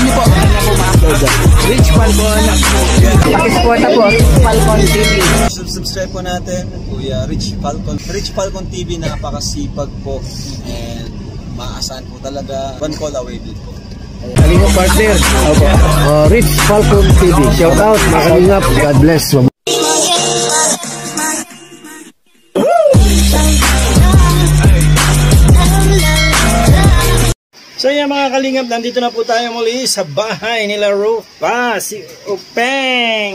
niyo po. Ano po ma-upload? Rich Falcon. Pakisupport na po. Rich Falcon TV. Subscribe po natin. Kuya Rich Falcon. Rich Falcon TV, napakasipag po. And maasahan po talaga. One call away din po. Kalingap partner. Rich Falcon TV. Shout out. Mga kalingap. God bless. So yan mga kalingap, nandito na po tayo muli sa bahay nila Rufa, si Upeng.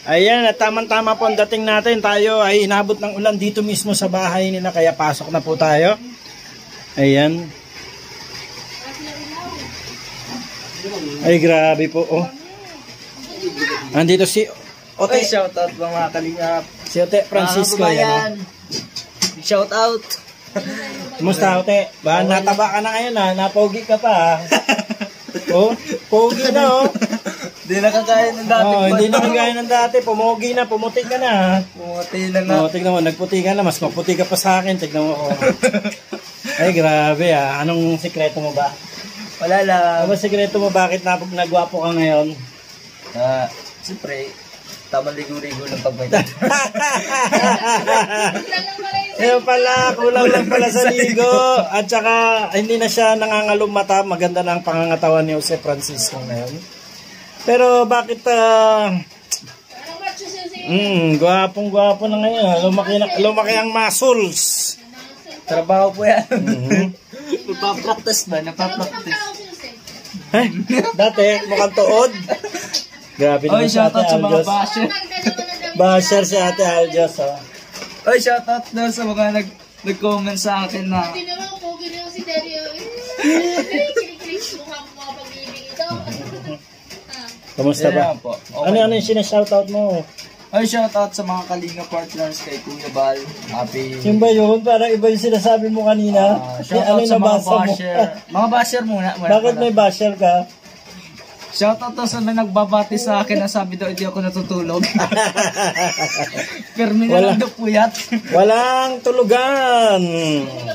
Ayan, at tamang-tama po ang dating natin. Tayo ay inabot ng ulan dito mismo sa bahay nila, kaya pasok na po tayo. Ayan. Ay grabe po, oh. Nandito si Ote. Ay, shout out mga kalingap. Si Ote Francisco. Yan, Shout out. kumusta Ote? Ba, nataba ka na ngayon ha? Napogi ka pa ha? Oh, pogi na oh. Hindi na kagaya ng dati. Oh, hindi na kagaya ng dati. Pumogi na, pumuti ka na ha? Pumuti na nga. Oh, tignan mo, nagputi ka na. Mas maputi ka pa sa akin. Tignan mo. Oh. Ay, grabe ha. Anong sikreto mo ba? Wala lang. Ano ba sikreto mo? Bakit nagwapo ka ngayon? Siyempre, tamang ligo-ligo ng pagmay. Ayun pala, kulang lang pala sa ligo. At saka, hindi na siya nangangalong mata. Maganda na ang pangangatawan ni Jose Francisco ngayon. Pero bakit, gwapong-gwapo na ngayon. Lumaki ang muscles. Trabaho po yan. Napapractice ba? Napapractice. Eh, dati, mukhang tuod. Grabe naman si Ate shoutout sa mga Aljos. basher. Basher si Ate Aljos. Oh. Oy, shoutout na sa mga nag-comment sa akin na Hindi naman, pogi na yung si Dario. Kiniklik mukha mo mga pag-ibig ito. Kamusta ba? Yan po. Okay. Ano yung sinashoutout mo? Ay, shoutout sa mga Kalinga partners kay Kuya Bal. Happy. Yung ba yun? Parang iba yung sinasabi mo kanina. Shoutout sa mga nabasa basher. Mga basher muna. Bakit may basher ka? Shoutout to sa na nagbabati sa akin na sabi daw hindi ako natutulog. Permi na lang daw puyat. Walang tulugan.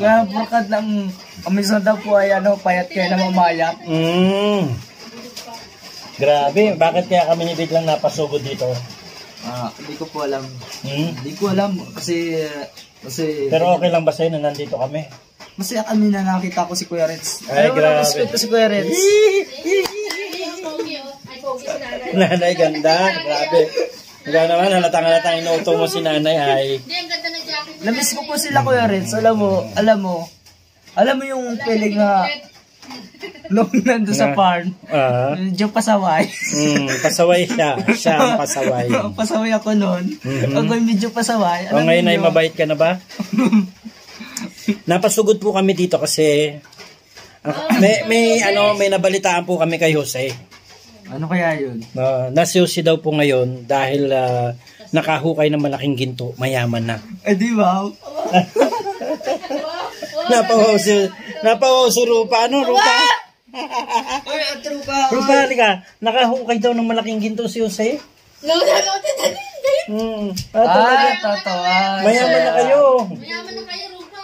Kaya bakit lang, minsan daw po ay payat kayo na mamayat. Grabe, bakit kaya kami ni biglang napasugod dito? Hindi ko po alam. Hindi ko alam kasi Pero okay lang ba sa'yo na nandito kami? masaya kami na nakita ko si Kuya Reds. Ay, grabe. Respeto si Kuya Reds. Nanay, ganda. Grabe. Ikaw naman, halatang inuuto mo si nanay ay. Hindi, ang ganda ng jacket. Namiss ko po sila Kuya Reds. Alam mo yung feeling na nung nandun sa farm, medyo pasaway. Pasaway siya. Siya ang pasaway. Pasaway ako noon. Ako medyo pasaway. O ngayon ay mabait ka na ba? Napasugod po kami dito kasi may nabalitaan po kami kay Jose. Ano kaya yun? Nasi-Jose daw po ngayon dahil nakahukay ng malaking ginto, mayaman na. Di ba? Napawaw si Rupa. Ano, Rupa? Oy, at Rupa. Rupa, halika. Nakahukay daw ng malaking ginto si Jose. Tatawa. Mayaman na kayo. Mayaman na kayo, Rupa.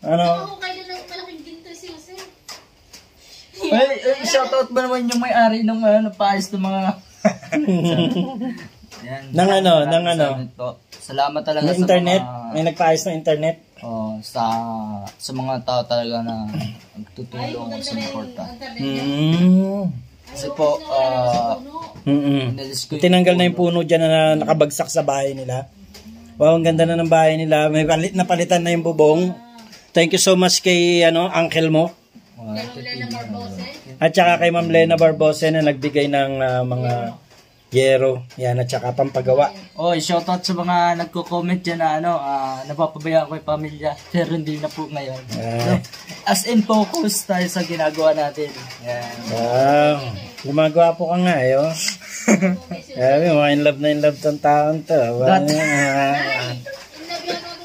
Ano? Ako kayo na malaking ginto si Jose. Ay, shoutout ba naman yung may-ari ng paayos ng mga... Yan. Nang ano? Salamat talaga May sa internet? mga... May nagpaayos ng internet? Sa mga tao talaga na nagtutulong sa suporta. Kasi po, Tinanggal na yung puno dyan na nakabagsak sa bahay nila. Wow, ang ganda na ng bahay nila. May napalitan na yung bubong. Thank you so much kay uncle mo. At saka kay Ma'am Lena Barbose na nagbigay ng mga yero. Yan, at saka pampagawa. Shoutout sa mga nagko-comment dyan na napapabayaan ko yung pamilya. Pero hindi na po ngayon. As in focus tayo sa ginagawa natin. Yan. Wow. Gumagawa po ka nga eh. Sabi mo, in love tong taon to.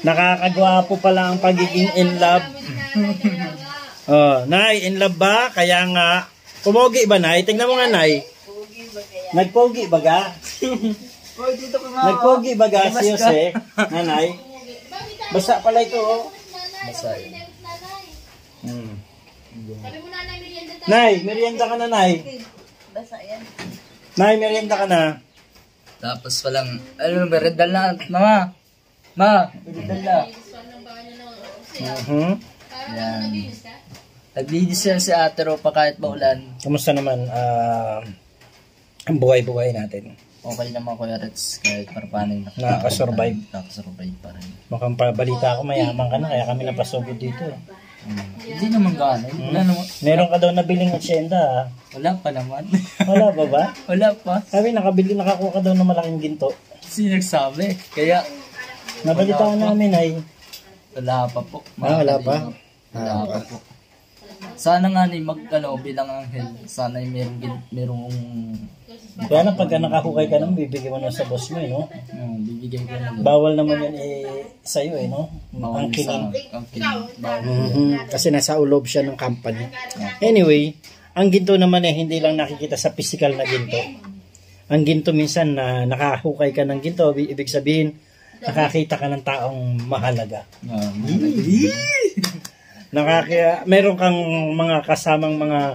Nakakagwapo pala ang pagiging in love. Nay, in love ba? Kaya nga, pumogi ba, Nay? Tingnan mo nga, Nay. Nagpogi ba ga? Nagpogi ba ga si Jose? Nanay? Basa pala ito, oh. Basa yun. Sabi mo na merienda tayo. Nay, merienda ka na, Nay. Basa yan. Nay, merienda ka na. Tapos palang, berendal na, mama. Ma, berendal na. Yan. Naglinis yan si Ate Ropa kahit maulan. Kumusta naman ang buhay-buhay natin? Okay naman Kuya Reds, kahit parpanin Nakaka-survive. Nakaka-survive pa rin. Mukhang balita ako mayaman ka na, kaya kami napasugod dito. Hindi naman gano'n. Wala naman. Meron ka daw nabiling asyenda, ha? Wala pa naman. Wala ba ba? Wala pa. Sabi, nakakuha ka daw ng malaking ginto. Sino nagsabi? Kaya, Nabalitaan namin ay... wala pa po. wala pa? Wala pa po. Sana nga ni bilang anghel. Sana merong Kaya na pagka nakahukay ka naman, bibigyan mo na sa boss mo, no? bibigay ko na. Bawal naman yan sa'yo, no? Ang kining. Kasi nasa ulob siya ng company. Anyway, ang ginto naman hindi lang nakikita sa physical na ginto. Ang ginto minsan na nakahukay ka ng ginto, ibig sabihin, nakakita ka ng taong mahalaga. Meron kang mga kasamang mga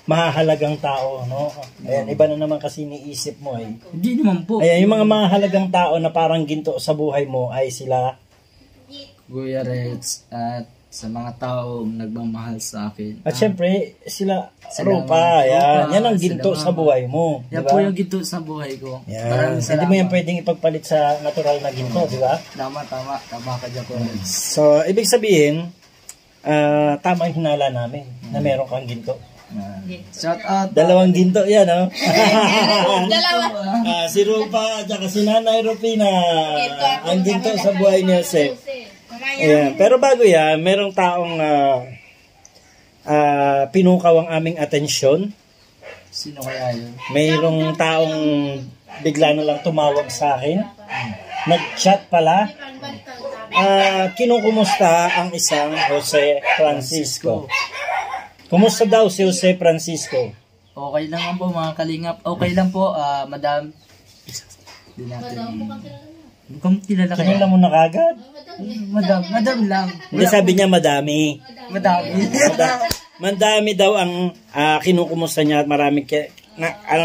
mahahalagang tao, no? Ayan, iba na naman kasi iniisip mo eh. Hindi naman po. Ayan, yung mga mahahalagang tao na parang ginto sa buhay mo ay sila Kuya Reds at sa mga tao nagmamahal sa akin. at syempre sila Sila Ropa. Yan, Ropa, yan ang ginto sila sa buhay mo, di Yan ba? po yung ginto sa buhay ko. Yan. Maraming Hindi mo yan salamat. pwedeng ipagpalit sa natural na ginto, di ba? Tama ka dyan Kuya Reds. So, ibig sabihin, tama yung hinala namin na meron kang ginto. Shout out. Dalawang ginto yan, no? Dalawa. Si Rupa at saka si Nanay Rupina. Ang ginto sa buhay ni Jose. Ayan. Pero bago yan, merong taong pinukaw ang aming atensyon. Sino kaya yun? Mayroong taong bigla na lang tumawag sa akin. Nag-chat pala. Kinukumusta ang isang Jose Francisco. Kumusta daw si Jose Francisco? Okay lang po mga kalingap. Okay lang po, madam. Hindi natin. Kung kilala kayo. Kinila mo na kagad? Madam lang. Hindi, sabi niya madami. Madami. Madami daw ang kinukumusta niya at maraming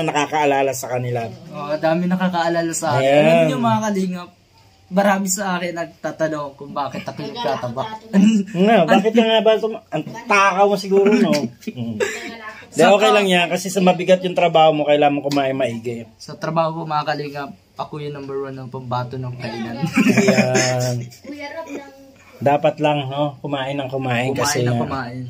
nakakaalala sa kanila. Madami nakakaalala sa akin. Ayan. Alam niyo mga kalingap, marami sa akin nagtatanong kung bakit ako nagtataba. Bakit nga ba ito? Ang takaw mo siguro, no? Di, okay lang yan kasi sa mabigat yung trabaho mo, kailangan mo kumain maigi. Sa trabaho ko mga kalingap, ako yung number 1 ng pambato ng kainan. Ayan. Dapat lang, no? Kumain ng kumain kasi kumain.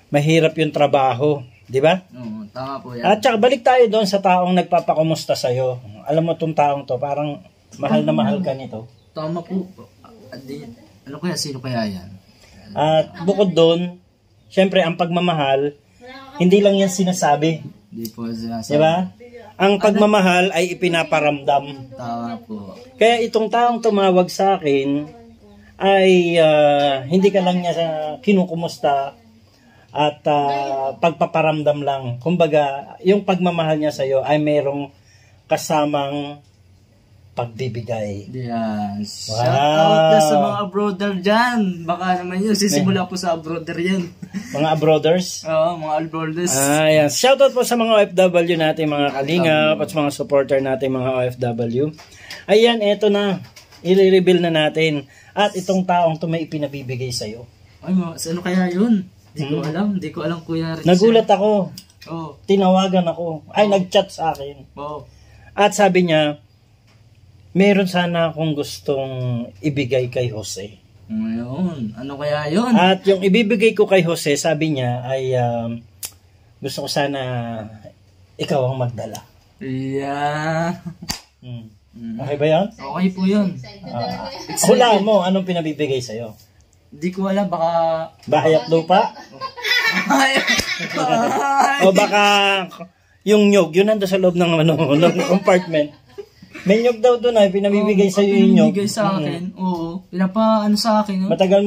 Mahirap yung trabaho. Di ba? Oo, tama po yan. At saka balik tayo doon sa taong nagpapakumusta sa'yo. Alam mo tong taong to, parang mahal na mahal ka nito. Tama po. Ano kaya, sino kaya yan? At bukod doon, syempre ang pagmamahal, hindi lang yan sinasabi. Hindi po sinasabi. Di ba? Ang pagmamahal ay ipinaparamdam. Tama po. Kaya itong taong tumawag sa akin ay hindi ka lang niya kinukumusta at pagpaparamdam lang. Kumbaga, yung pagmamahal niya sa'yo ay merong kasamang pagbibigay. Yan. Wow. Shout out na sa mga brother dyan. Baka naman yun. Sisimula po sa brother yan. Mga brothers? Oo, mga brothers. Yan. Shoutout po sa mga OFW natin, mga kalingap, at sa mga supporter natin, mga OFW. Ayan, eto na. I-reveal na natin. At itong taong to may ipinabibigay sa'yo. Ay, ano kaya yun? Hindi ko alam. Hindi ko alam, Kuya Rich. Nagulat ako. Oo. Tinawagan ako. Ay, nag-chat sa akin. Oo. At sabi niya, meron sana akong gustong ibigay kay Jose. Ngayon, ano kaya yun? At yung ibibigay ko kay Jose, sabi niya, ay gusto ko sana ikaw ang magdala. Yeah. Okay ba yan? Okay po yun. Hula mo, anong pinabibigay sa'yo? Hindi ko alam, baka... Bahay at lupa? O baka yung nyog, yun nando sa loob ng, ng compartment. May nyog daw doon ay pinabibigay sa iyo yung nyog. Pinabibigay sa akin, oo. Pinapaano sa akin yun. Matagal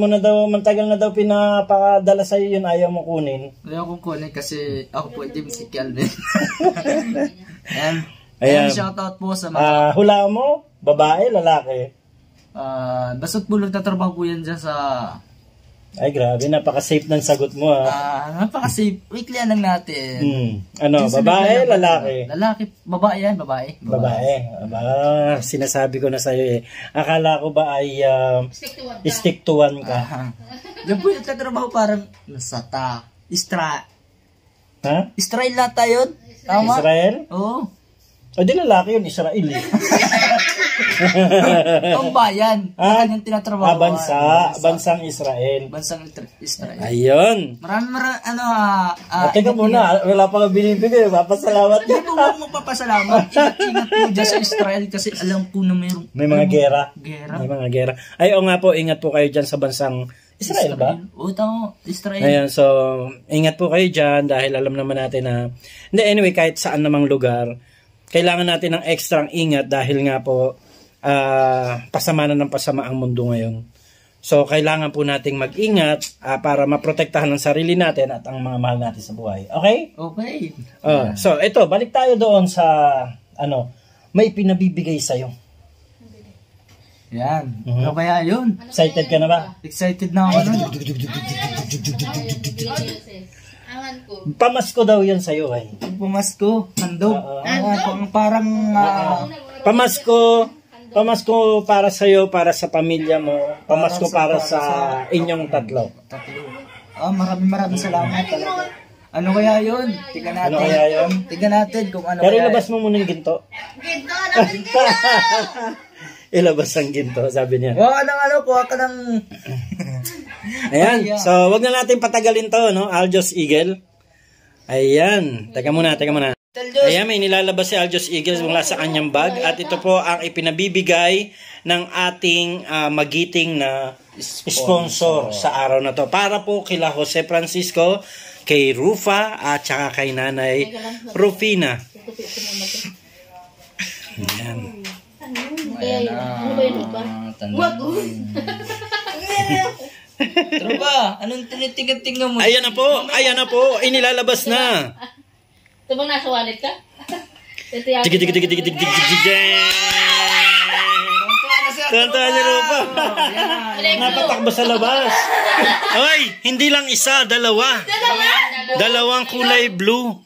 na daw pinapadala sa iyo yun, ayaw mo kunin. Ayaw kong kunin kasi ako po hindi si Kelvin. Ayan. Ayan. Shoutout po sa mga... Hula mo, babae, lalaki. basta't po nagtatrabaho po yan dyan sa Ay, grabe. Napaka-safe ng sagot mo, ha? Napaka-safe. Weekly lang natin. Ano, babae, lalaki? Lalaki. Babae yan, babae. Babae. Aba, sinasabi ko na sa'yo eh. Akala ko ba ay stick to one ka? Yan po yung tatrabaho parang Ha? Israel lahat tayo. Tama? Israel? Oo. O di lalaki yun, Israel eh. Ang bayan. Kanyang tinatrabaho. Bansang Israel. Bansang Israel. Ayun. Marami, Teka muna, wala pa ka binibigay. Papasalamat Hindi po mo magpapasalamat. Ingat po dyan sa Israel kasi alam po na may mga gera. May mga gera. Ay, o nga po, ingat po kayo dyan sa bansang Israel ba? Oo, tama. Israel. Ayan, so, ingat po kayo dyan dahil alam naman natin na, hindi, anyway, kahit saan namang lugar, kailangan natin ng ekstrang ingat dahil nga po, pasama na ng pasama ang mundo ngayon. So, kailangan po nating mag-ingat para maprotektahan ang sarili natin at ang mga mahal natin sa buhay. Okay? Okay. So, ito, balik tayo doon sa, may pinabibigay sa'yo. Yan. Ano kaya yun? Excited ka na ba? Excited na ako nun. Pamasko daw yan sa'yo eh. Pamasko. Handog. Parang... Pamasko para sa'yo, para sa pamilya mo. Pamasko para sa inyong tatlo. Maraming salamat talaga. Ano kaya yun? Tignan natin. Ano kaya yun? Tignan natin kung ano pero kaya. ilabas mo muna yung ginto. Ginto! Namin ginto! Ilabas ang ginto, sabi niya. Kuha ka ng... Ayan, so wag na natin patagalin to, no? Aljos Eagle. Ayan, teka muna. Ayan, may nilalabas si Aljos Eagle mula sa kanyang bag. At ito po ang ipinabibigay ng ating magiting na sponsor sa araw na to. Para po kila Jose Francisco, kay Rufa, at saka kay Nanay Rufina. Ayan. Tropa, anong tinitingnan mo? Ayan na po, inilalabas na. Ito bang nasa wallet ka? Tuntua si Rupa. Napatakbo sa labas. Ay, hindi lang isa, dalawa. Dalawang kulay blue.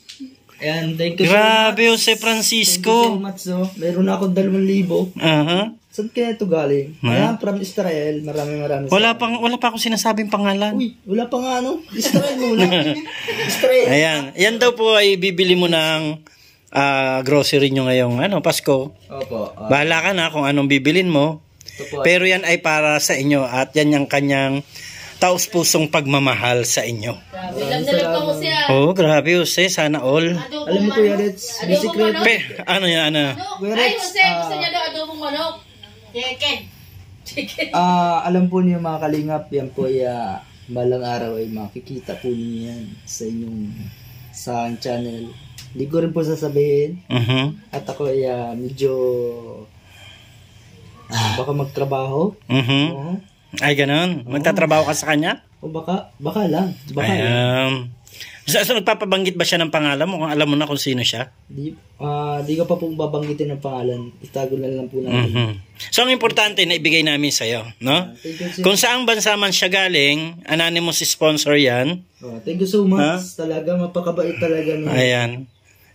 Ayan, thank you Grabe, Jose Francisco. Thank you so much, Meron ako 2,000. Saan kaya ito galing? Ayan, from Israel. Maraming Wala pa akong sinasabing pangalan. Uy, wala pa nga Israel muna. Israel. Ayan, yan daw po ay bibili mo ng grocery nyo ngayong Pasko. Opo. Bahala ka na kung anong bibilin mo. Pero yan ay para sa inyo at yan yung kanyang taos-pusong pagmamahal sa inyo. Grabe lang pa ko siya. Oh, grabe Jose, sana all. Alam mo Kuya Reds, secret. Ano yan, Ay, Jose, gusto niya daw adobong manok. Chicken. Alam po niyo mga kalingap, yan po ay balang araw ay makikita po niyo yan sa channel. Hindi ko rin po sasabihin. At ako ay medyo baka magtrabaho. Ay, ganun. Magtatrabaho ka sa kanya? O baka lang. So, nagpapabanggit ba siya ng pangalan mo kung alam mo na kung sino siya? Di ko pa pong babanggitin ng pangalan. Itago na lang po natin. So, ang importante na ibigay namin sa'yo, no? Kung saang bansa man siya galing, anonymous sponsor yan. Thank you so much. Talaga, mapakabait talaga. Ayan.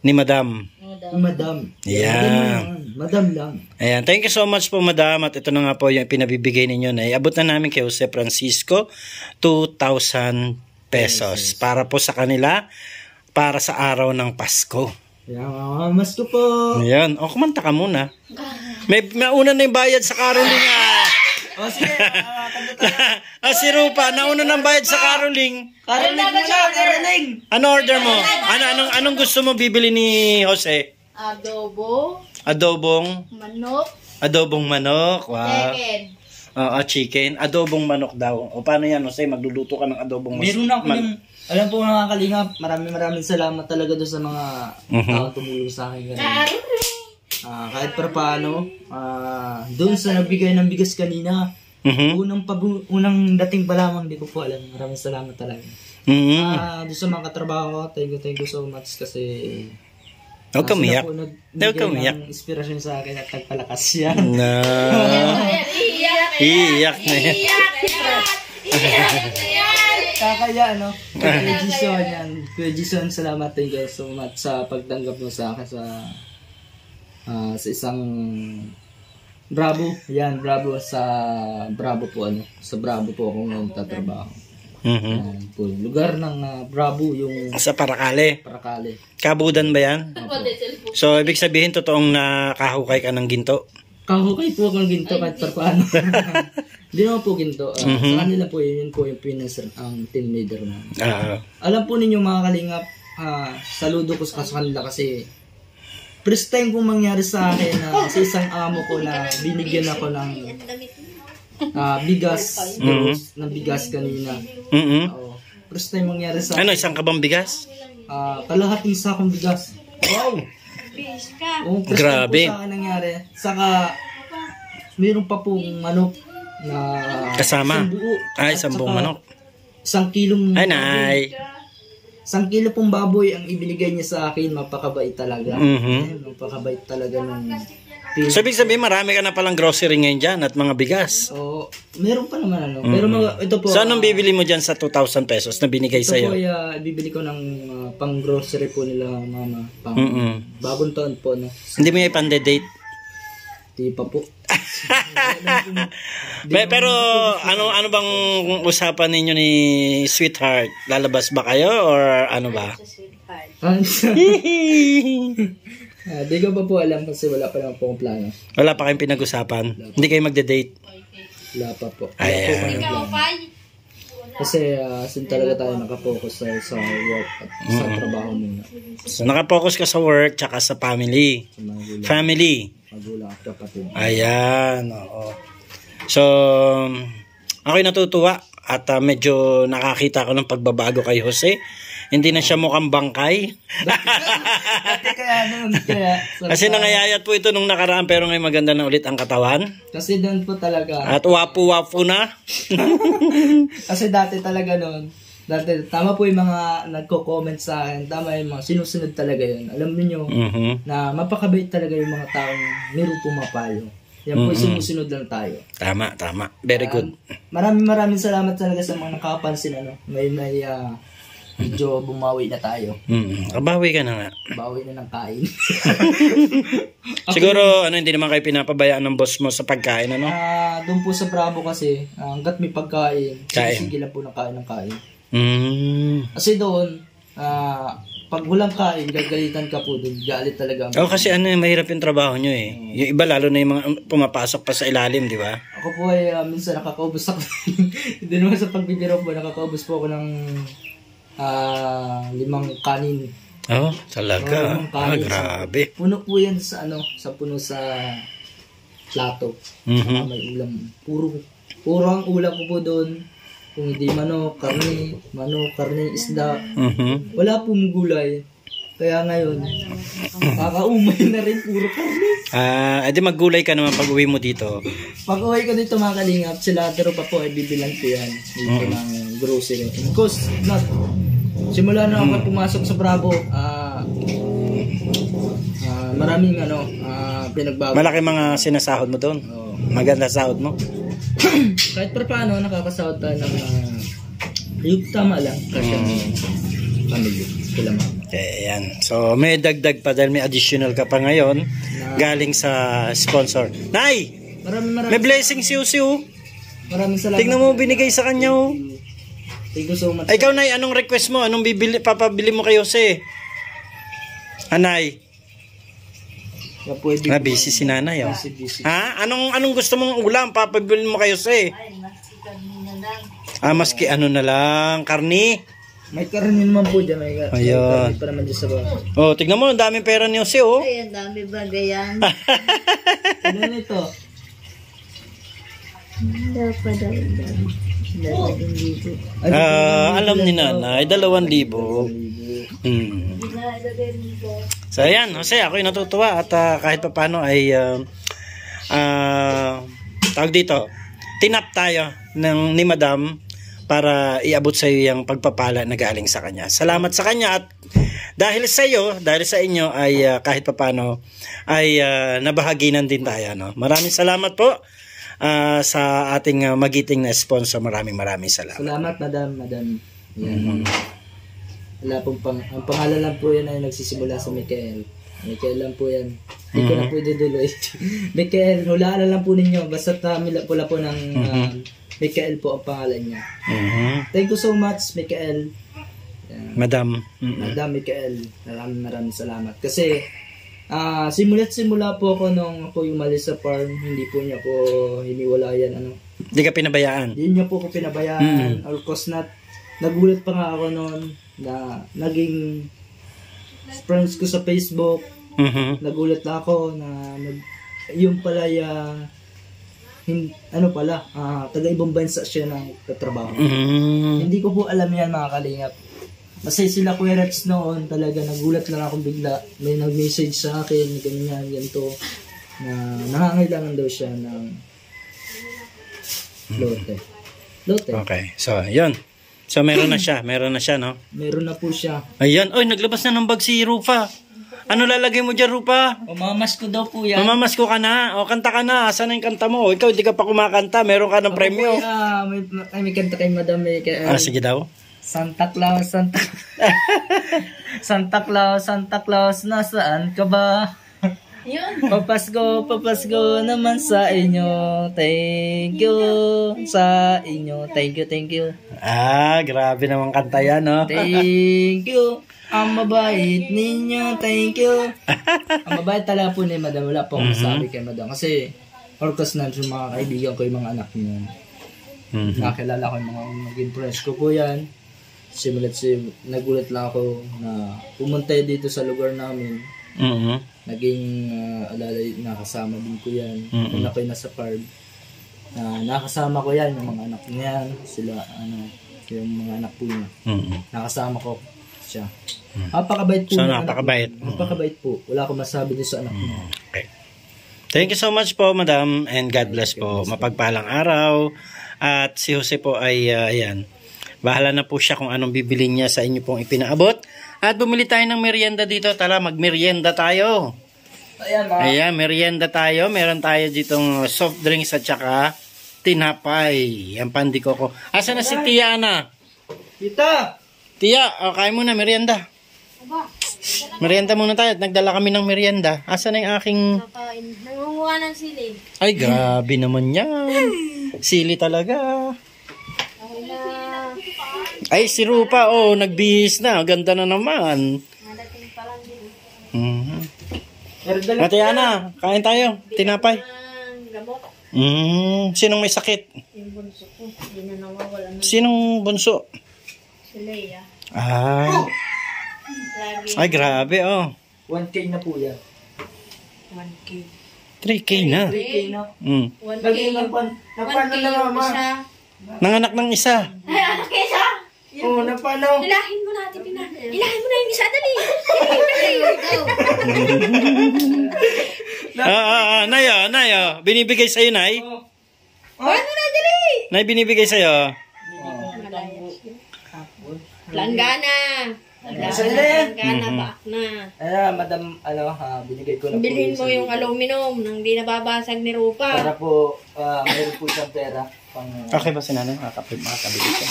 Ni Madam. Madam. Ayan. Madam lang. Ayan. Thank you so much po, Madam. At ito na nga po yung pinabibigay ninyo na abot na namin kay Jose Francisco, 2,000 pesos. Para po sa kanila, para sa araw ng Pasko. Ayan, Pasko po. Ayan. O, kumanta ka muna. May una na yung bayad sa caroling. Sige. Si Rupa, nauna ng bayad sa caroling. Caroling. Ano order mo? Anong gusto mo bibili ni Jose? Adobong manok. Adobong manok. Wow. Chicken. Chicken. Adobong manok daw. O paano yan, Jose? Magluluto ka ng adobong manok. Meron ako alam po mga kalingap, maraming salamat talaga doon sa mga tao tumulong sa akin. Kahit para paano, doon sa nagbigay ng bigas kanina, unang dating pa lamang, di ko po alam. Maraming salamat talaga. Doon sa mga katrabaho, thank you so much kasi huwag kang umiyak. Huwag kang umiyak. Inspirasyon sa akin at nagpalakas yan. Iiyak na yan. Iyak. Kakaya, ano? Kuya Jason, yan. Kuya Jason, salamat thank you so much sa pagtanggap mo sa akin sa isang Bravo. Yan, Bravo po, ano. Sa Bravo po ako ngayon tatrabaho. Yan po, yung lugar ng Bravo, yung Sa Paracale. Kabudan ba yan? So, ibig sabihin, totoong nakahukay ka ng ginto? Kahukay po ako ng ginto kahit pa paano. Hindi naman po ginto. Sa kanila po yun po yung ang team leader mo. Alam po ninyo mga kalingap, saludo ko sa kanila kasi first time pong mangyari sa akin na sa isang amo ko na binigyan ako ng bigas. Ng bigas kanina. First time mangyari sa akin. Ano, isang kabang bigas? Kalahating sakong bigas. Wow! Grabe. Sa akin nangyari. Saka, mayroon pa pong manok na kasama. isang buo. Isang buong manok. 1 kilong Ay, nay. 1 kilo pong baboy ang ibinigay niya sa akin. Mapakabait talaga. Mapakabait talaga ng So, ibig sabihin, marami ka na palang grocery ngayon dyan at mga bigas. Oo. Meron pa naman ano. Pero ito po. So, anong bibili mo dyan sa 2,000 pesos na binigay ito sa'yo? po bibili ko ng pang grocery po nila mama. Pang bagong taon po. No? Hindi mo yung ipande-date? Di pa po. Pero ano bang usapan ninyo ni Sweetheart? Lalabas ba kayo or ano ba? Di ko pa po alam kasi wala pa naman po akong plano. Wala pa kayong pinag-usapan? Hindi kayo magde-date? Wala pa po. Ayan. Kasi talaga tayo nakapokus sa work at sa trabaho muna. So nakapokus ka sa work tsaka sa family. Sa magulang. Family. Magulang at kapatid. Ayan. Oo. So ako'y natutuwa at medyo nakakita ko ng pagbabago kay Jose. Hindi na siya mukhang bangkay. Dati kaya Kasi nangayayat po ito nung nakaraan pero ngayon maganda na ulit ang katawan. Kasi doon po talaga. At wapo-wapo na. Kasi dati talaga noon. Dati tama po yung mga nagko-comment sa akin. Tama yung mga sinusunod talaga yun. Alam niyo na mapakabait talaga yung mga taong mayroong pumapayo. Yan po sinusunod lang tayo. Tama. Very good. Maraming salamat talaga sa mga nakapansin ano. May medyo bumawi na tayo. Kabawi ka na nga. Bawi na ng kain. Siguro hindi naman kayo pinapabayaan ng boss mo sa pagkain ano? Doon po sa Bravo kasi hanggat may pagkain, sige lang po ng kain. Kasi doon pag walang kain, gagalitan ka po doon. Galit talaga. Kasi mahirap yung trabaho nyo eh. Yung iba lalo na yung mga pumapasok pa sa ilalim, di ba? Ako po ay minsan nakakaubos ako. Hindi naman sa pagbibiro po, nakakaubos po ako ng 5 kanin. Oh, talaga. Grabe. Puno po yan sa puno sa plato. May ulam. Puro ang ulam ko po doon. Kung hindi manok, karne, isda. Wala pong gulay. Kaya ngayon, kakaumay na rin puro karne. Edi maggulay ka naman pag uwi mo dito. Pag uwi ko dito mga kalingap, sila pero pa po ay bibilang ko yan. Dito ng grocery. Because, simula na ako pumasok sa Bravo, maraming pinagbago. Malaki mga sinasahod mo doon. Maganda sahod mo. Kahit pa paano, nakakasahod tayo ng yung tama lang. Kasi family. Sila mama. Okay, yan. So, may dagdag pa dahil may additional ka pa ngayon galing sa sponsor. Nay! Maraming may blessing si Usiu. Maraming salamat. Tingnan mo, binigay sa kanya. Thank you so much. Ikaw, Nay, anong request mo? Anong papabili mo kay Jose? Anay? Busy si nanay. Busy. Anong gusto mong ulam? Papabili mo kay Jose? Maski na lang. Karni? May karni naman po dyan. May karni pa naman dyan sa bawah. Tignan mo, ang daming pera ni Jose, Ay, ang dami ba gayan? Ano nito? Alam ni nanay, 2,000. So ayan, Jose, ako'y natutuwa at kahit pa paano ay tawag dito, tinap tayo ni Madam para iabot sa iyo yung pagpapala na galing sa kanya. Salamat sa kanya at dahil sa inyo ay kahit pa paano ay nabahaginan din tayo. No? Maraming salamat po sa ating magiting na sponsor. Maraming salamat. Salamat, madam. Yan. Wala pong ang pangalan lang po yan ay nagsisimula sa Michael. Michael lang po yan. Hindi ko na po iduduloy. Michael, hulaan na lang po ninyo. Basta pula po ng Michael po ang pangalan niya. Thank you so much, Michael. Madam. Madam Michael, maraming salamat. Kasi, simula po ako nung ako umalis sa farm, hindi po niya po hiniwalayan. Hindi ka pinabayaan? Hindi niya po ko pinabayaan. Of course not. Nagulat pa nga ako noon na naging friends ko sa Facebook. Nagulat na ako na yung pala taga ibang bansa siya na katrabaho. Hindi ko po alam yan, mga kalingap. Kasi sila Kuya Rex noon talaga nagulat lang ako bigla. May nag-message sa akin, ganito, na nangangailangan daw siya ng lote. Okay, so yun. So meron na siya, no? Meron na po siya. Ayan, oy, naglabas na ng bag si Rupa. Ano lalagay mo dyan, Rupa? Mamamas ko daw po yan. Mamamas ko ka na. O, kanta ka na. Asan na yung kanta mo? Ikaw, hindi ka pa kumakanta. Meron ka ng premyo. May kanta kay Madam. Sige daw. Santa Claus, Santa Claus, nasaan ka ba? Yun. Papasko naman sa inyo. Thank you sa inyo. Thank you. Grabe naman kanta yan, no? Thank you. Ang mabait ninyo. Thank you. Ang mabait talaga po ni Madam. Wala po akong masabi kay Madam. Kasi, orkas na yung mga kaibigan ko, yung mga anak niyo. Nakilala ko yung mga naging friends ko po yan. Nagulat lang ako na pumunta dito sa lugar namin. Naging nakasama din ko yan. Kung ako'y nasa farm, nakasama ko yan, yung mga anak niyan, sila, yung mga anak po niya. Nakasama ko siya. Napakabait po. So, napakabait. Napakabait po. Wala akong masabi din sa anak niya. Okay. Thank you so much po, Madam, and God bless po. Mapagpalang araw. At si Jose po ay, ayan, bahala na po siya kung anong bibili niya sa inyo pong ipinaabot. At bumili tayo ng merienda dito. Tara, magmerienda tayo. Ayan, merienda tayo. Meron tayo ditong soft drinks at saka tinapay. Yan, pandiko ko. Asa na si Tia Ana? Tia, kain muna, merienda. Merienda muna tayo. Nagdala kami ng merienda. Asa na yung aking... Nangunguha ng sili. Ay, grabe naman yan. Sili talaga. Ay, si Rupa, nagbihis na. Ganda na naman. Nadating pa lang din. Ate Ana, kain tayo. Tinapay. Gamot. Sinong may sakit? Yung bunso ko. Hindi na nawawala na. Sinong bunso? Si Leia. Ay, grabe, 1K na po yan. 1K. 3K na. 3K na. 1K yung isa. Nanganak ng isa. Ay, anak kaya siya! Napano? Ilahin mo natin, ilahin mo na yung isa, dali! Nayo. Binibigay sa'yo, Nay? Ano na, dali! Nay, binibigay sa'yo. Langgana! Langgana, baak na. Madam, binigay ko na po. Bilhin mo yung aluminum nang di nababasag ni Rupa. Para po, mayroon po siyang pera. Okay ba si Nanay? Makakabili ko.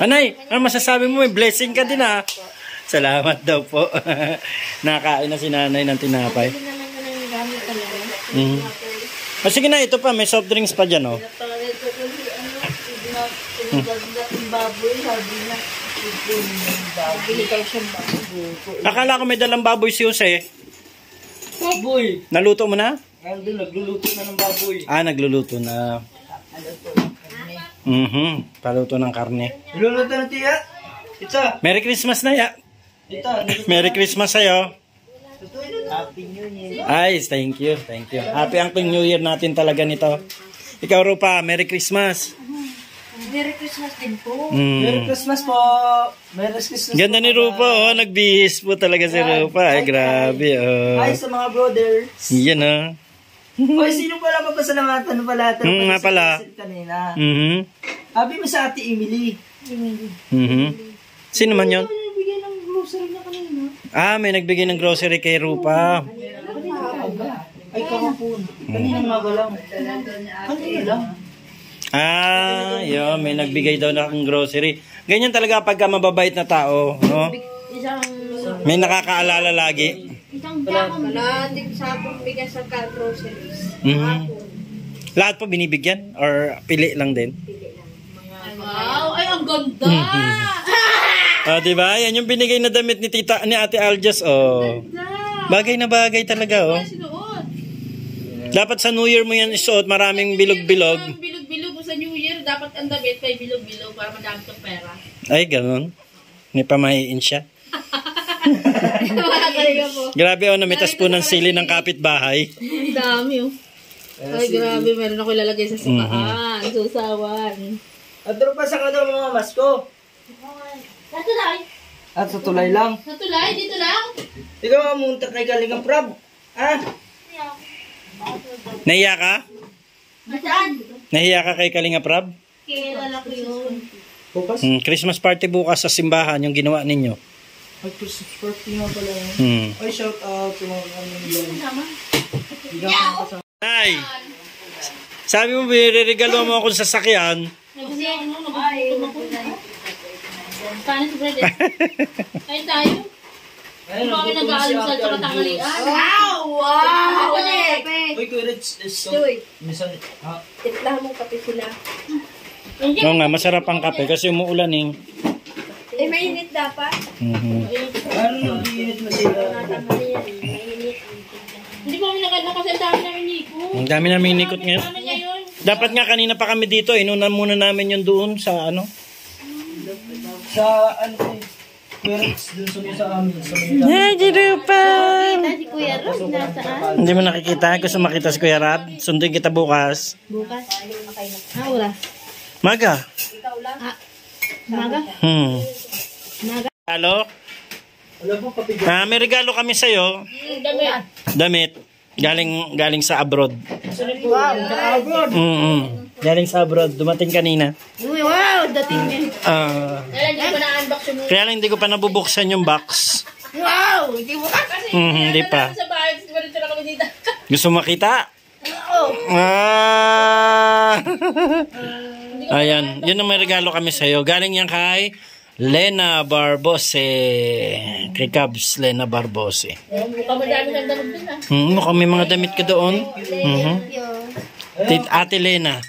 Anay, ano masasabi mo? May blessing ka din, Salamat daw po. Nakain na si Nanay ng tinapay. Hindi naman na yung gamit talaga. Sige na, ito pa. May soft drinks pa dyan, Akala ko may dalang baboy si Jose. Baboy! Naluto mo na? Nagluluto na ng baboy. Nagluluto na. Paluto ng karne. Nagluluto na, Tia? Ita! Merry Christmas na, ya. Ita! Merry Christmas sa'yo. Happy New Year! Ay, thank you. Happy ang New Year natin talaga nito. Ikaw, Rupa, Merry Christmas. Merry Christmas din po. Merry Christmas po! Merry Christmas. Ganda ni Rupa, nagbihis po talaga si Rupa. Ay, grabe, Hi sa mga brothers. Yan, Oy, sino pala papasalamatan pala? Nga pala. Kanina. Mhm. Mo sa Ate Emily. Mhm. Sino man yun? Bigyan ng grocery niya kanina. May nagbigay ng grocery kay Rupa. Ay, kahapon. Kanina nga ba lang? Kanina lang. Yun, may nagbigay daw ng grocery. Ganyan talaga pagka mababait na tao, no? May nakakaalala lagi. Isang dahon. Kalahating sakong bigas sa groceries. Lahat po binibigyan? Or pili lang din? Wow, ay ang ganda! Diba? Yan yung binigay na damit ni Ate Aljas, oh. Bagay na bagay talaga, oh. Dapat sa New Year mo yan isuot, maraming bilog-bilog. Bilog-bilog mo sa New Year, dapat ang damit may bilog-bilog para madami kang pera. Ay, ganun. May pamahiin siya. Grabe, oh, namitas po ng sili ng kapitbahay. Ang dami, oh. Ay, grabe, meron ako ilalagay sa sukaan, susawan. At doon pa sa daw mga masko. Sa tulay. At sa tulay lang. Sa tulay, dito lang. Ikaw nga munta kay Kalingap Rab. Nahiya ka? Saan? Nahiya ka kay Kalinga Prab? Kilala ko yun. Bukas? Christmas party bukas sa simbahan yung ginawa ninyo. Ay, Christmas birthday nga pala yun. Ay, shout out sa mga kami. Ay! Sabi mo, regalo mo akong sasakyan. Kasi ano, nagpuputom ako. Paano si Brother? Kain tayo? Kung kami nag-aalusal sa katanghalian. Wow! Uy, Kuya Rich, so, minsan, Tiplahan mong kape sila. Oo nga, masarap ang kape kasi umuulan eh. Eh, mainit dapat. ano nag-iinit na sila? Hindi pa kami nakadala kasi ang dami namin nikot. Ang dami namin inikot ngayon. Ano niya yun? Dapat nga kanina pa kami dito, inuna muna namin yung doon sa ano. Sa, ano eh, Kuya Rich, dun sa amin. Sa Ay, Jirupa! Si Kuya Rob, nasaan? Hindi mo nakikita? Gusto makita si Kuya Rab? Sunduin kita bukas. Bukas. Oras. Maga. Maga? Halo? Wala po kapigyan. May regalo kami sa'yo. Damit. Damit. Galing sa abroad. Wow, abroad. Galing sa abroad. Dumating kanina. Uy, wow! Dating niya. Kailan hindi ko na-unbox yung... Kaya lang hindi ko pa nabubuksan yung box. Wow! Hindi mo ka kasi. Hindi pa. Sa bahay, kasi na kami dito. Gusto makita? Oo. Ayan. Yun ang may regalo kami sa'yo. Galing yan kay Lena Barbose. Kay Cubs, Lena Barbose. Mukhang madami ng damit dun ah. Mukhang may mga damit ka doon. Ate Lena.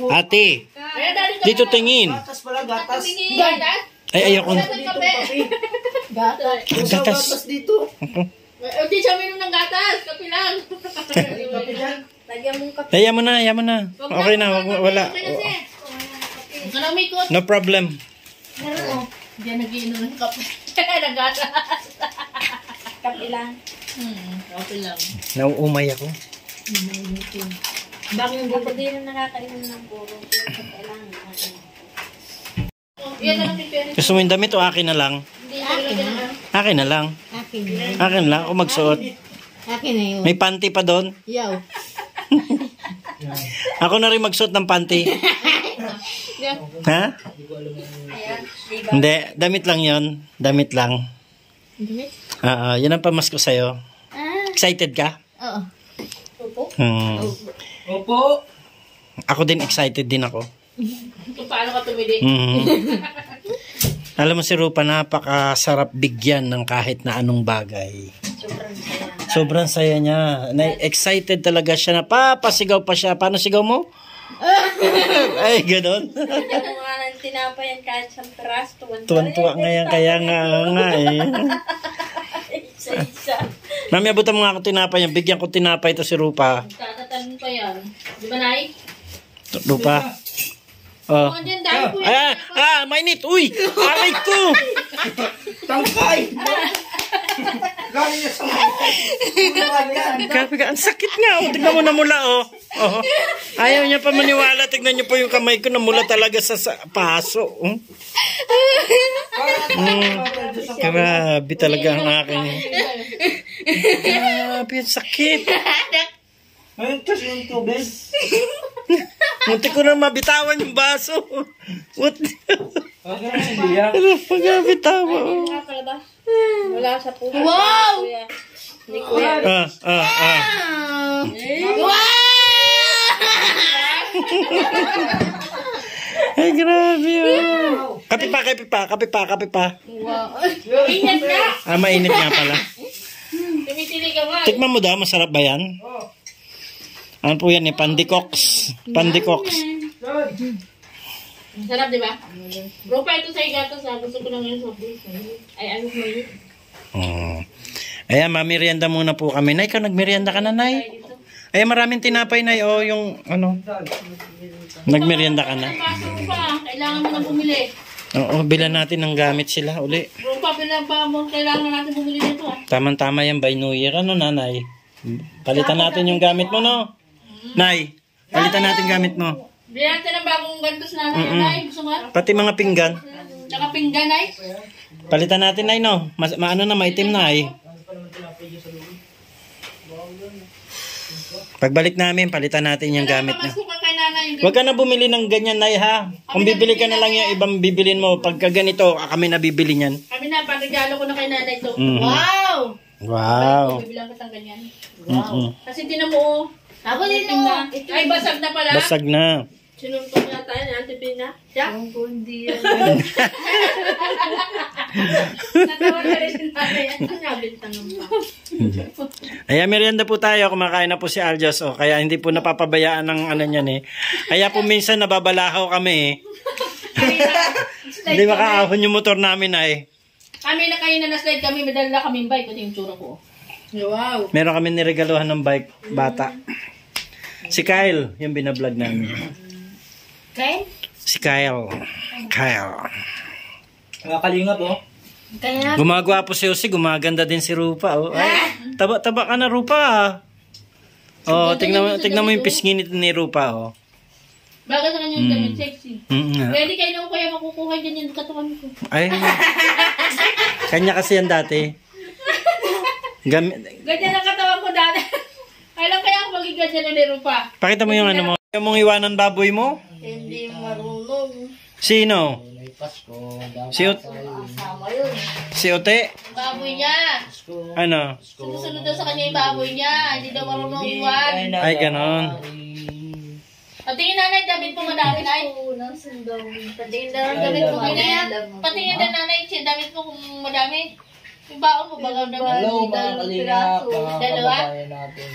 Ate. Kaya dali ka Dito tingin. Gatas pala, gatas. gatas. Ay, ayoko. Gatas. Sa Gatas. gatas dito. Hindi siya minum ng gatas. Kapi lang. Lagyan mong kape. Ayaw mo na. Okay na, wala. Huwag ka na umikot. No problem. Meron o. Diyan nag-iinom ng kape. Ng gatas. Kape lang. Kape lang. Nauumay ako. Bakit ako din ang nakakainom ng puro. Kape lang. Yan na lang piperi. Gusto mo yung damit o akin na lang? Hindi ko lagyan ng Akin na lang. Akin lang. Ako magsuot. Akin na yun. May panty pa doon. Yaw. Ako na rin magsuot ng panty. Ha? Hindi. Damit lang yon. Damit lang. Yun ang pamasko sa'yo. Excited ka? Oo. Opo. Ako din excited din ako. Kung paano ka tumili. Alam mo si Rupa, napakasarap bigyan ng kahit na anong bagay. Sobrang saya niya. Excited talaga siya na papasigaw pa siya. Paano sigaw mo? Ay, ganon. Kaya nga nang tinapayan kahit sa peras. Tuwan-tuwa ngayon, kaya nga eh. Isa-isa. Mami, abutan mo nga ako tinapay. Bigyan ko tinapay ito si Rupa. Tatatanong pa yan. Di ba, Nay? Rupa. Oh. Andiyan, dahil po yan. Mainit. Uy, aray ko. Tangkay! Galing niya sa Grabe ka, ang sakit nga. Oh. Tignan mo namula, oh. Oh. Ayaw niya pa maniwala. Tignan niyo po yung kamay ko namula talaga sa paso. Grabe talaga ang akin. Grabe, ang sakit. Ngayon kasi yung tubig. Munti ko na mabitawan yung baso. What? Hindi yan. Grabe tawa. Nga pala ba? Wala sa puso. Wow! Ni Kuya. Ay, grabe oh. Kape pa. Wow. Ingat na. Ah, mainit nga pala. Tumitili ka ba? Tikman mo daw, masarap ba yan? Ano po yan eh, Pandicox. Sarap, di ba? Rupa, ito sa igatas ha. Gusto ko lang yun sa buhay. Ay, ano mo yun? Ayan, mamerienda muna po kami. Nay, ikaw nagmerienda ka na, Nay? Ayan, maraming tinapay, Nay. O, yung ano. Nagmerienda ka na. Rupa, kailangan mo nang bumili. Oo, bilan natin ng gamit sila uli. Rupa, bilang pa mo. Kailangan natin bumili nito ha. Tamang-tama yan by New Year. Ano, Nanay? Palitan natin yung gamit mo, no? Nay, palitan natin gamit mo. Bilang natin ang bagong gantos na nanay. Gusto mo? Pati mga pinggan. Tsaka pinggan ay. Palitan natin, Nay, no? Maano na, maitim na, ay. Pagbalik namin, palitan natin yung gamit niya. Mas kay nanay. Huwag ka na bumili ng ganyan, Nay, ha? Kung bibili ka na lang yung ibang bibilin mo, pagka ganito, kami na bibili niyan. Kami na, pag-regalo ko na kay nanay ito. Mhm. Wow! Wow. Bibilang ka ng ganyan. Wow. Kasi tinan mo, ako dito. Ay, basag na pala. Basag na. Sinuntok na tayo ng antipina. Siya? Ang kundi yan. Natawa ka rin si nanay. Ang nabintang ba? Ayan, merienda po tayo. Kumakain na po si Aljos. O, kaya hindi po napapabayaan ng ano niyan eh. Kaya po minsan nababalahaw kami eh. Hindi makaahon yung motor namin ay. Kami na kayo na na-slide kami. Madala kami yung bike. Kasi yung tsura ko. Wow. Meron kami niregaluhan ng bike, bata. Si Kyle, yung binablog namin. Okay? Si Kyle. Nakakalingap oh. Kaya Gumagawa po si Jose, gumaganda din si Rupa. Oh. Ay, taba ka na, Rupa. Oh, tingnan mo yung pisngi ni Rupa. Oh. bakit sa kanya yung damit sexy? Mm-hmm. Pwede kayo nung kaya makukuha dyan yung katawan ko. Ay, kanya kasi yan dati. Ganyan ang katawan ko dati. Alam kaya ako maging ganyan na nero pa. Pakita mo yung ano mo. Yung mong iwanan baboy mo? Hindi marunong. Sino? Si Ote? Baboy niya. Ano? Sumusunod daw sa kanya yung baboy niya. Hindi daw marunong iwan. Ay, ganon. Patingin nanay, damit mo madami na. Patingin daw ang damit mo ganyan. Patingin daw nanay, damit mo kung madami. Yung baon mo, bagaw naman. Hello mga kalingap. Dalawa?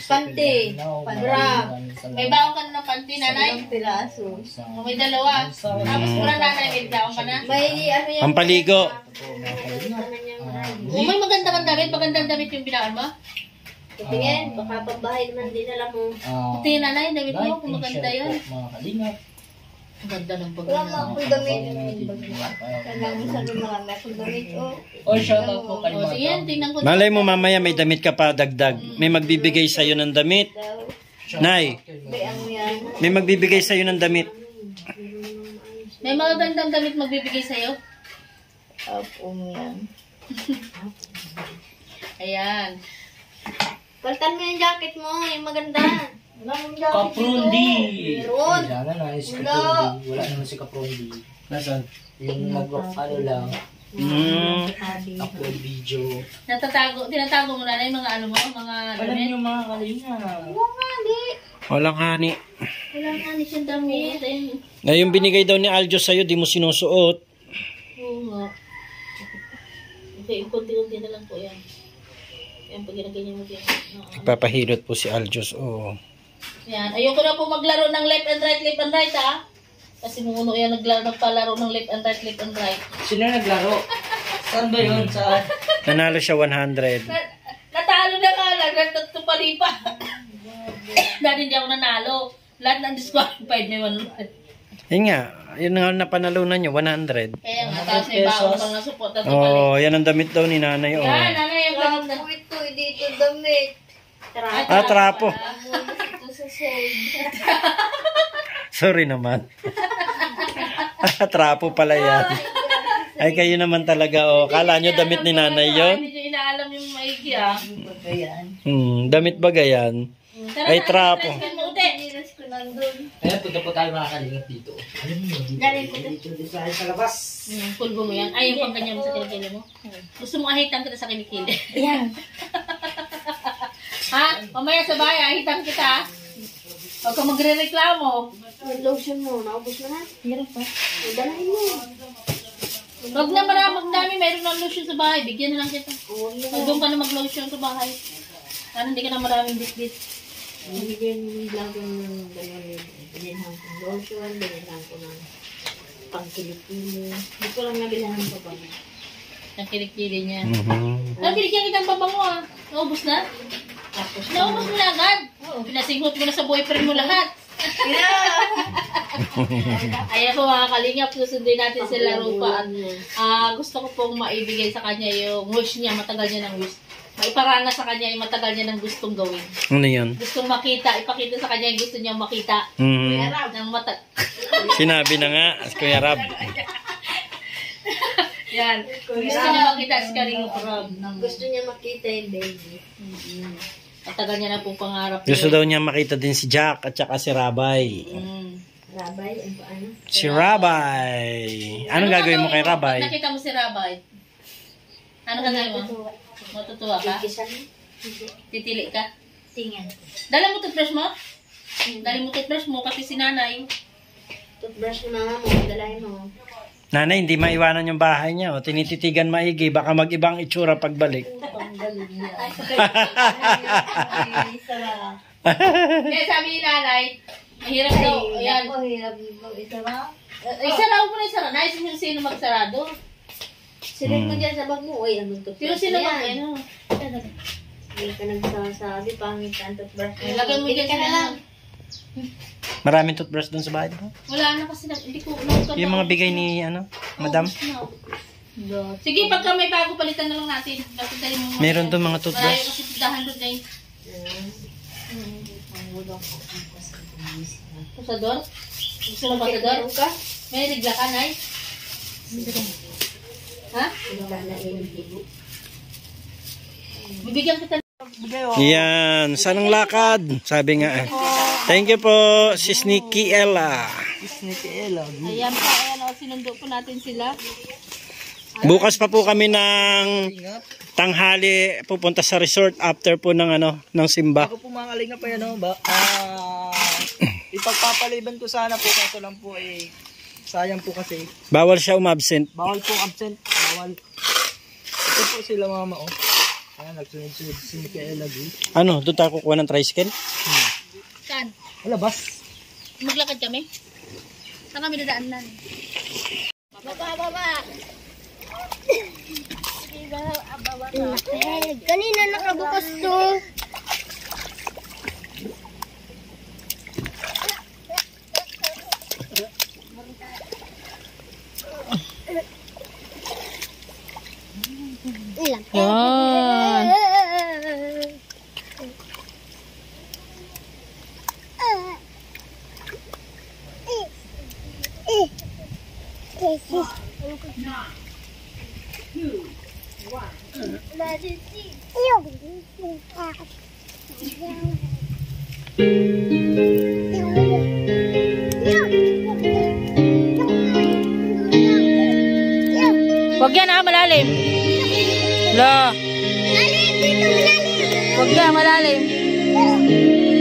Panty. Bra. May baon ka na ng panty, nanay? Piraso. May dalawa. Tapos mura nanay, may baon ka na. May ano yan. Pampaligo. Kung may magandang damit yung binaan mo. Tingin, baka pambahay naman din alam mo. Tingin nanay, damit mo, kung maganda yan. Mga kalingap. Ang ganda ng Wala bagay. mo akong damit. Kailangan sa marami akong damit. Oh, shout out po kay O sige, Mata. tingnan ko. Malay mo mamaya may damit ka pa dagdag. May magbibigay sa'yo ng damit. Nay, May ano yan. may magbibigay sa'yo ng damit. May mga gandang damit magbibigay sa'yo. Opo yan. Ayan. Paltan mo yung jacket mo, yung maganda. Wala mong jacket Kaprondi. Meron. Wala na si Wala. Kaprondi. Wala naman si Kaprondi. Nasaan? Yung ano lang, upload video. Tinatago mo na yung mga ano mo, mga Alam damit. niyo mga kalingap. Walang hani. Wala nga ni siyang damit. Ayun. Na yung binigay daw ni Aljos sa'yo, di mo sinusuot. Oo nga. Okay, kunti-kunti na lang po yan. Yan, pag ginagay mo din. Papahilot po si Aljos. Oo. Yan. Ayoko na po maglaro ng left and right, ha? Kasi muna yan nagpalaro ng left and right. Sino naglaro? Saan ba yun? Saan? Nanalo siya 100. Natalo na nga lang, natupali pa. Dahil hindi ako nanalo. Lahat ng disqualified may 100. Yun nga, yun nga napanalunan niyo, 100. Kaya nga, tapos may baon pang nasupot at tupali. Oh, yan ang damit daw ni nanay. Oh. Yan, nanay, ang ganda. Trapo ito, dito damit. Ah, trapo. Ito sa shade. Sorry naman. Trapo pala yan. Ay, kayo naman talaga. Oh. Kala nyo damit ni nanay yon? Hindi nyo inaalam yung maigi, ah. Damit ba gayan? Ay, trapo. Nilas ko nandun. Ayan, punta po tayo mga kalingap dito. Alam mo, dito sa labas. Pulbo mo yan. Ay, yung pangganyan mo sa kilikili mo. Gusto mo ahitan kita sa kilikili. Ayan. Ha? Mamaya sa bahay, ahitan kita. Huwag ka magre-reklamo. Yung lotion mo, naubos mo na. Meron pa. Dalahin mo. Huwag na magdami, meron ng lotion sa bahay. Bigyan na lang kita. Doon ka na mag-lotion sa bahay. Ano, hindi ka na maraming bit-bit. Bigyan lang ko ng dalawang binilhan ko lotion, binilhan ko ng pangkilikili. Hindi ko lang nabilahan pa ba? Ang kilikili niya. Binigyan kitang pabango ah. Naubos na? Tapos naubos mo na agad. Pinasinghot mo na sa boyfriend mo lahat. Ayan po mga kalingap, susundin natin sila Rupa. At gusto ko pong maibigay sa kanya yung wish niya, matagal niya ng wish. Maiparana sa kanya yung matagal niya ng gustong gawin. Ano yan? Gustong makita, ipakita sa kanya yung gusto niya makita. Ng mata. Sinabi na nga, Kuya Rab. Yan. Gusto niya makita si Karing Rob. Gusto niya makita yung baby. Matagal niya na pong pangarap. Gusto daw niya makita din si Jack at saka si Rabay. Rabay, ano pa ano? Si Rabay. Anong gagawin mo kay Rabay? Pag nakita mo si Rabay, ano gagawin mo? Matutuwa ka? Titili ka? Tingin. Dala mo toothbrush mo? Dali mo toothbrush mo, pati si nanay. Toothbrush ni mama mo, dalahin mo. Nanay, hindi maiwanan yung bahay niya. O, tinititigan maigi. Baka mag-ibang itsura pagbalik. Kaya sabi ni nanay, mahirap daw. Ayan. Hirap mo, isara. Isara mo na isara. Nais sino magsarado. Silid mo dyan sa bag mo. Uy, anong toothbrush Sino na mag yan? ano? Hindi ka nagsasabi, pangit ka ang toothbrush mo. Lagay mo dyan ka na lang. Maraming toothbrush doon sa bahay mo? Wala na kasi hindi ko. Yung mga bigay ni, madam? Sige, pagka may bago, palitan na lang natin. Dapat dali mo. Meron doon mga Malayo toothbrush. kasi tindahan doon guys. Pusador? Gusto mo pasador? May rigla ka, Nay? Ha? Bibigyan kita. Yan, sanang lakad. Sabi nga eh. Thank you po, Sis Nikki Ella. Ayan pa, ayan o, sinundo po natin sila. Bukas pa po kami ng tanghali pupunta sa resort after po ng ng simba. Ako po mga kalingap pa yan, ipagpapaliban ko sana po, kaso lang po sayang po kasi. Bawal siya umabsent. Bawal po absent. Bawal. Ito po sila mama Ayan, nagsunod-sunod si Micaela D. Doon tayo kukuha ng tricycle? Saan? Wala, bus. Maglakad kami? Saan kami dadaan na? Baba! Kanina nakabukas to. Yan. Wag yan malalim. La. Malalim, dito malalim. Wag yan malalim.